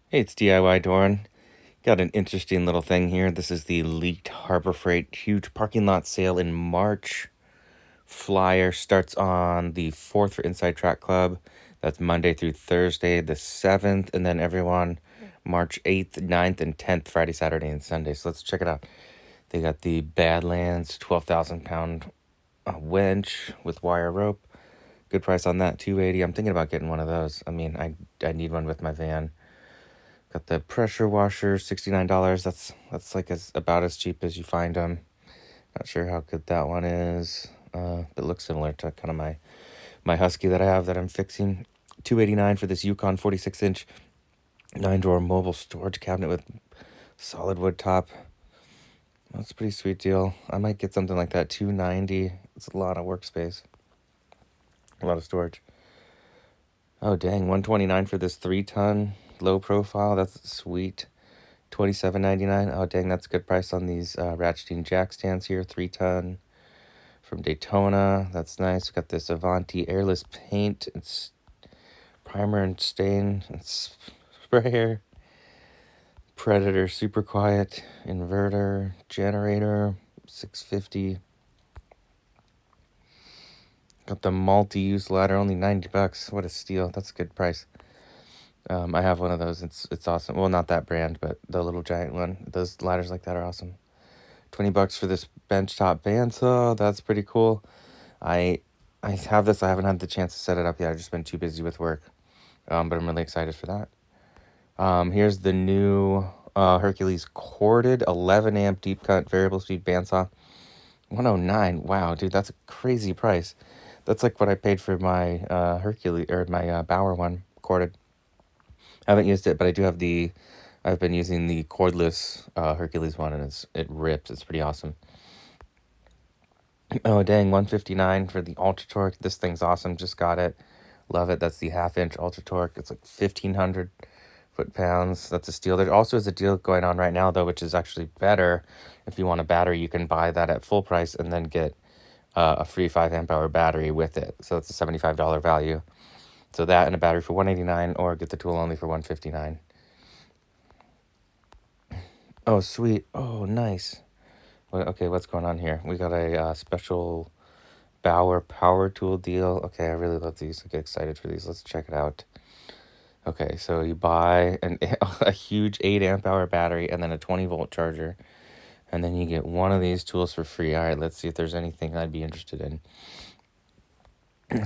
Hey, it's DIY Doran. Got an interesting little thing here. This is the Leaked Harbor Freight huge parking lot sale in March. Flyer starts on the 4th for Inside Track Club. That's Monday through Thursday, the 7th, and then everyone March 8th, 9th, and 10th, Friday, Saturday, and Sunday. So let's check it out. They got the Badlands 12,000 pound winch with wire rope. Good price on that, 280. I'm thinking about getting one of those. I mean, I need one with my van. Got the pressure washer, $69. That's like about as cheap as you find them. Not sure how good that one is. But it looks similar to kind of my Husky that I have that I'm fixing. 289 for this Yukon 46-inch 9-drawer mobile storage cabinet with solid wood top. That's a pretty sweet deal. I might get something like that. 290. It's a lot of workspace. A lot of storage. Oh dang, 129 for this 3-ton low profile. That's sweet. 27.99. Oh dang, that's a good price on these ratcheting jack stands here. 3-ton from Daytona. That's nice. We got this Avanti airless paint. It's primer and stain. It's sprayer. Predator super quiet inverter generator. 650. Got the multi-use ladder. Only $90. What a steal. That's a good price. I have one of those. It's awesome. Well, not that brand, but the little giant one. Those ladders like that are awesome. $20 for this benchtop bandsaw. That's pretty cool. I have this. I haven't had the chance to set it up yet. I've just been too busy with work. But I'm really excited for that. Here's the new Hercules corded 11 amp deep cut variable speed bandsaw. 109. Wow, dude, that's a crazy price. That's like what I paid for my Hercules or my Bauer one corded. I haven't used it, but I do have the. I've been using the cordless Hercules one, and it rips. It's pretty awesome. Oh dang, 159 for the Ultra Torque. This thing's awesome. Just got it. Love it. That's the half-inch Ultra Torque. It's like 1,500 foot-pounds. That's a steal. There also is a deal going on right now, though, which is actually better. If you want a battery, you can buy that at full price and then get a free 5 amp hour battery with it. So it's a $75 value. So that and a battery for 189, or get the tool only for 159. Oh, sweet. Oh, nice. Well, okay, what's going on here? We got a special Bauer power tool deal. Okay, I really love these. I get excited for these. Let's check it out. Okay, so you buy a huge 8 amp hour battery and then a 20-volt charger. And then you get one of these tools for free. All right, let's see if there's anything I'd be interested in.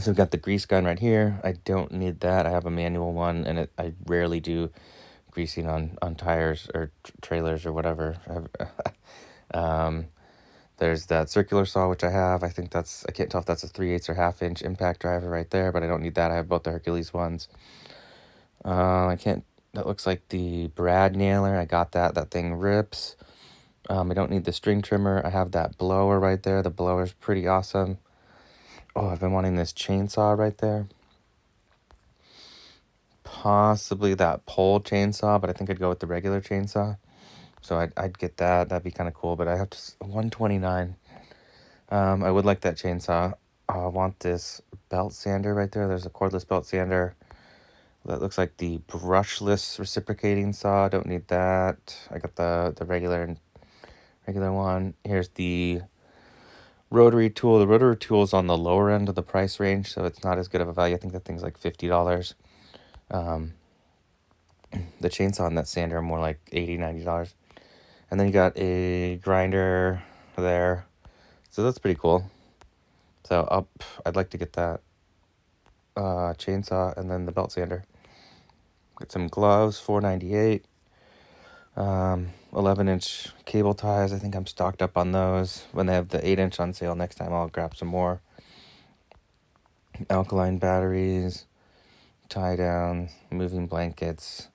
So we've got the grease gun right here. I don't need that. I have a manual one, and I rarely do greasing on tires or trailers or whatever. There's that circular saw, which I have. I think I can't tell if that's a 3/8 or half-inch impact driver right there, but I don't need that. I have both the Hercules ones. I can't, that looks like the Brad nailer. I got that. That thing rips. I don't need the string trimmer. I have that blower right there. The blower's pretty awesome. Oh, I've been wanting this chainsaw right there. Possibly that pole chainsaw, but I think I'd go with the regular chainsaw. So I'd get that. That'd be kind of cool, but I have to 129. I would like that chainsaw. I want this belt sander right there. There's a cordless belt sander. That looks like the brushless reciprocating saw. Don't need that. I got the regular one. Here's the rotary tool. The rotary tool is on the lower end of the price range, so it's not as good of a value. I think that thing's like $50. The chainsaw and that sander are more like $80-$90. And then you got a grinder there. So that's pretty cool. So I'd like to get that chainsaw and then the belt sander. Get some gloves, $4.98. 11-inch cable ties. I think I'm stocked up on those. When they have the 8-inch on sale next time, I'll grab some more. Alkaline batteries, tie downs, moving blankets,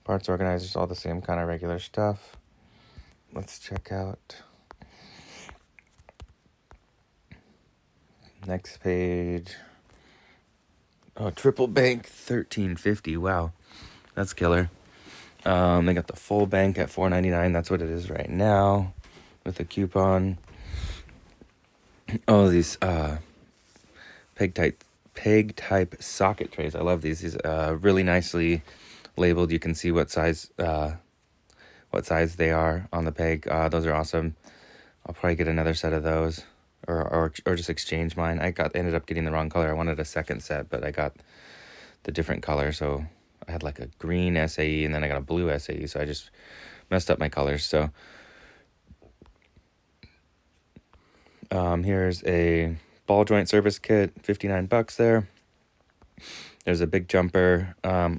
parts organizers, all the same kind of regular stuff. Let's check out next page. Oh, triple bank, $13.50. Wow, that's killer. They got the full bank at $4.99. That's what it is right now with a coupon. Oh, these peg type socket trays. I love these. These really nicely labeled. You can see what size they are on the peg. Those are awesome. I'll probably get another set of those, or just exchange mine. Ended up getting the wrong color. I wanted a second set, but I got the different color. So I had like a green SAE, and then I got a blue SAE. So I just messed up my colors. So here's a ball joint service kit, $59 there. There's a big jumper. I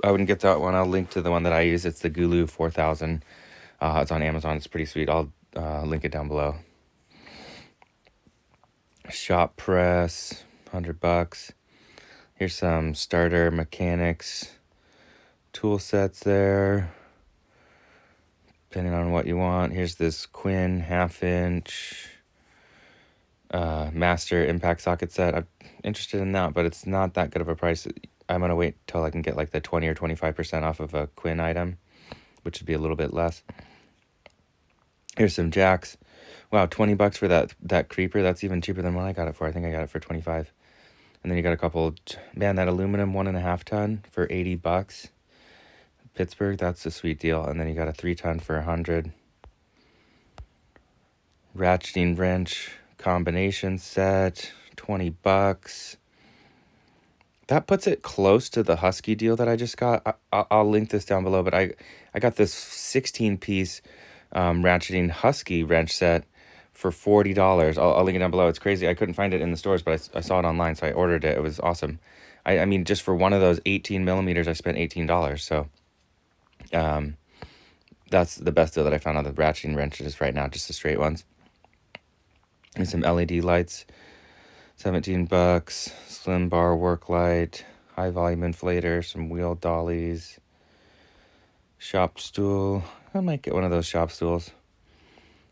wouldn't get that one. I'll link to the one that I use. It's the Gulu 4000. It's on Amazon. It's pretty sweet. I'll link it down below. Shop press, $100. Here's some starter mechanics tool sets there, depending on what you want. Here's this Quinn 1/2 inch master impact socket set. I'm interested in that, but it's not that good of a price. I'm gonna wait till I can get like the 20 or 25% off of a Quinn item, which would be a little bit less. Here's some jacks. Wow, $20 for that creeper. That's even cheaper than what I got it for. I think I got it for 25. And then you got a couple, man, that aluminum 1.5 ton for $80. Pittsburgh, that's a sweet deal. And then you got a 3 ton for 100. Ratcheting wrench combination set, $20. That puts it close to the Husky deal that I just got. I'll link this down below, but I got this 16-piece ratcheting Husky wrench set for $40. I'll link it down below. It's crazy. I couldn't find it in the stores, but I saw it online, so I ordered it. It was awesome. I mean, just for one of those 18 millimeters, I spent $18. So that's the best deal that I found on the ratcheting wrenches right now, just the straight ones. And some LED lights, $17. Slim bar work light, high volume inflator, some wheel dollies, shop stool. I might get one of those shop stools.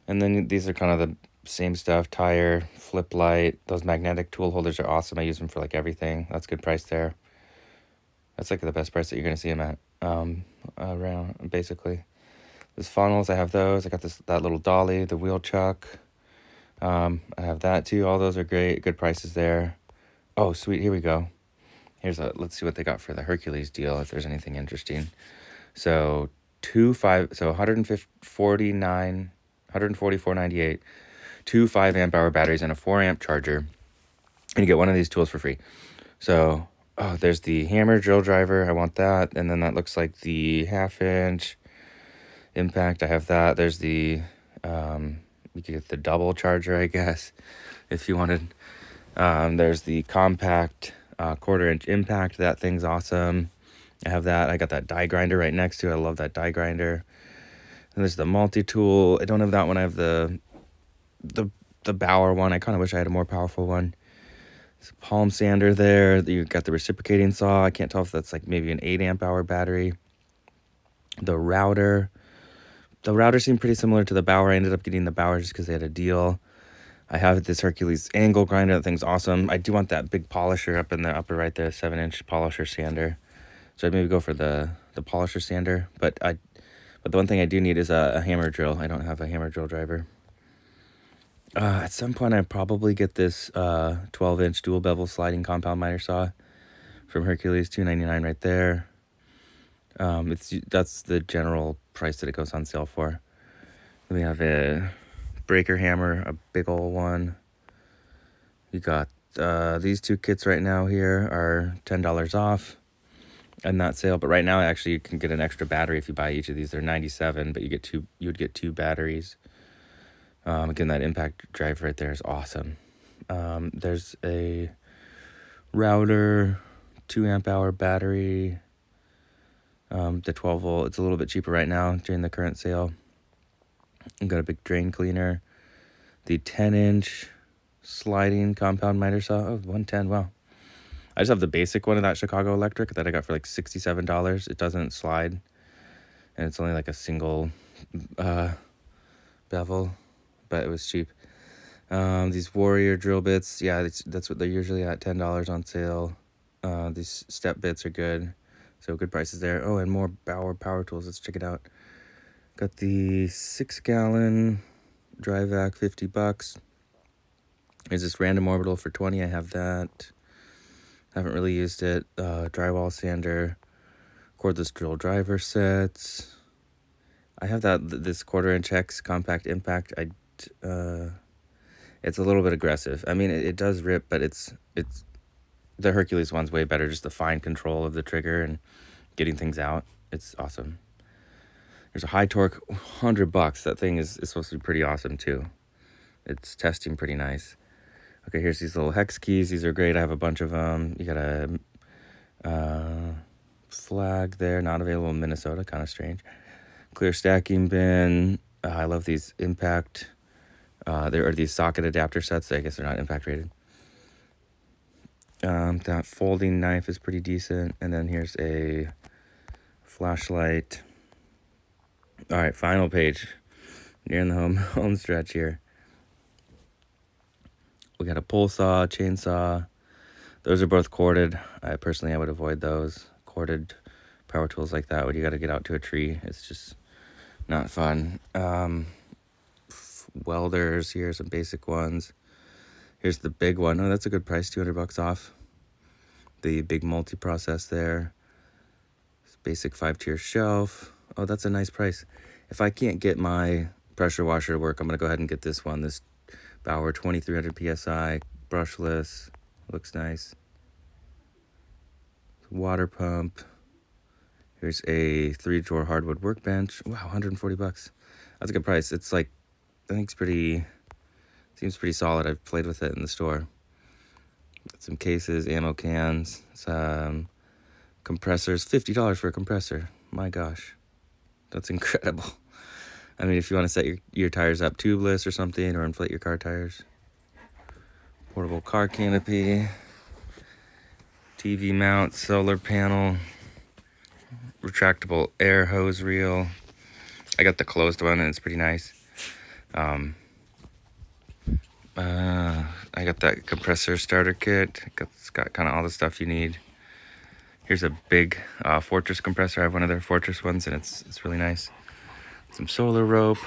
And then these are kind of the same stuff. Tire, flip light. Those magnetic tool holders are awesome. I use them for like everything. That's a good price there. That's like the best price that you're going to see them at around, basically. These funnels, I have those. I got that little dolly, the wheel chuck. I have that too. All those are great. Good prices there. Oh, sweet. Here we go. Let's see what they got for the Hercules deal, if there's anything interesting. So 144.98, 2 5-amp hour batteries and a 4-amp charger. And you get one of these tools for free. So, there's the hammer drill driver. I want that. And then that looks like the 1/2 inch impact. I have that. There's the, you could get the double charger, I guess, if you wanted. There's the compact 1/4 inch impact. That thing's awesome. I have that. I got that die grinder right next to it. I love that die grinder. And there's the multi-tool. I don't have that one. I have the Bauer one. I kind of wish I had a more powerful one. There's a palm sander there. You got the reciprocating saw. I can't tell if that's like maybe an 8-amp hour battery. The router seemed pretty similar to the Bauer. I ended up getting the Bauer just because they had a deal. I have this Hercules angle grinder. That thing's awesome. I do want that big polisher up in the upper right there, 7-inch polisher sander. So I'd maybe go for the polisher sander. But the one thing I do need is a hammer drill. I don't have a hammer drill driver. At some point, I'd probably get this 12-inch dual bevel sliding compound miter saw from Hercules, $299 right there. That's the general price that it goes on sale for. Then we have a breaker hammer, a big old one. You got these 2 kits right now here are $10 off and that sale. But right now, actually, you can get an extra battery if you buy each of these. They're $97, but you would get 2 batteries. Again, that impact drive right there is awesome. There's a router, 2-amp hour battery. The 12 volt, it's a little bit cheaper right now during the current sale. I've got a big drain cleaner. The 10-inch sliding compound miter saw. Oh, 110, wow. I just have the basic one of that Chicago Electric that I got for like $67. It doesn't slide. And it's only like a single bevel, but it was cheap. These Warrior drill bits, yeah, that's what they're usually at, $10 on sale. These step bits are good. So good prices there. Oh, and more Bauer power tools. Let's check it out. Got the 6-gallon dry vac, $50. There's this random orbital for $20. I have that. Haven't really used it. Drywall sander, cordless drill driver sets. I have this 1/4" hex compact impact. It's a little bit aggressive. I mean, it does rip, but it's the Hercules one's way better. Just the fine control of the trigger and getting things out. It's awesome. There's a high torque, $100. That thing is supposed to be pretty awesome too. It's testing pretty nice. Okay, here's these little hex keys. These are great. I have a bunch of them. You got a flag there, not available in Minnesota. Kind of strange. Clear stacking bin. I love these impact. There are these socket adapter sets. I guess they're not impact rated. That folding knife is pretty decent. And then here's a flashlight. All right, final page. Nearing the home stretch here. We got a pull saw, chainsaw. Those are both corded. I would avoid those. Corded power tools like that when you got to get out to a tree. It's just not fun. Welders, here some basic ones. Here's the big one. Oh, that's a good price, $200 off. The big multi-process there. Basic 5-tier shelf. Oh, that's a nice price. If I can't get my pressure washer to work, I'm going to go ahead and get this one. This Bauer 2300 PSI, brushless. Looks nice. Water pump. Here's a 3-drawer hardwood workbench. Wow, $140. That's a good price. It's like, I think seems pretty solid. I've played with it in the store. Got some cases, ammo cans, some compressors. $50 for a compressor. My gosh, that's incredible. I mean, if you want to set your tires up tubeless or something, or inflate your car tires. Portable car canopy. TV mount, solar panel. Retractable air hose reel. I got the closed one and it's pretty nice. I got that compressor starter kit. It's got kind of all the stuff you need. Here's a big Fortress compressor. I have one of their Fortress ones and it's really nice. Some solar rope.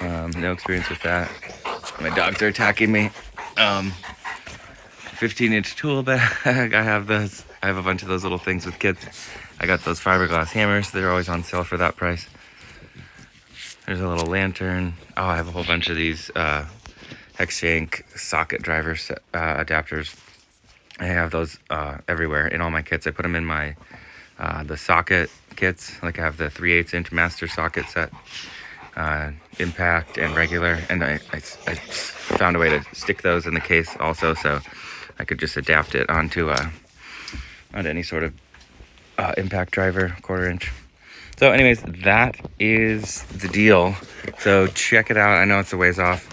No experience with that. My dogs are attacking me. 15-inch tool bag. I have those. I have a bunch of those little things with kids. I got those fiberglass hammers. They're always on sale for that price. There's a little lantern. Oh, I have a whole bunch of these hex shank socket driver adapters. I have those everywhere in all my kits. I put them in my the socket kits. Like I have the 3/8-inch master socket set, impact and regular, and I found a way to stick those in the case also, so I could just adapt it onto any sort of impact driver, 1/4 inch. So anyways, that is the deal. So check it out. I know it's a ways off,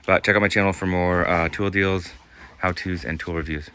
but check out my channel for more tool deals, how-tos, and tool reviews.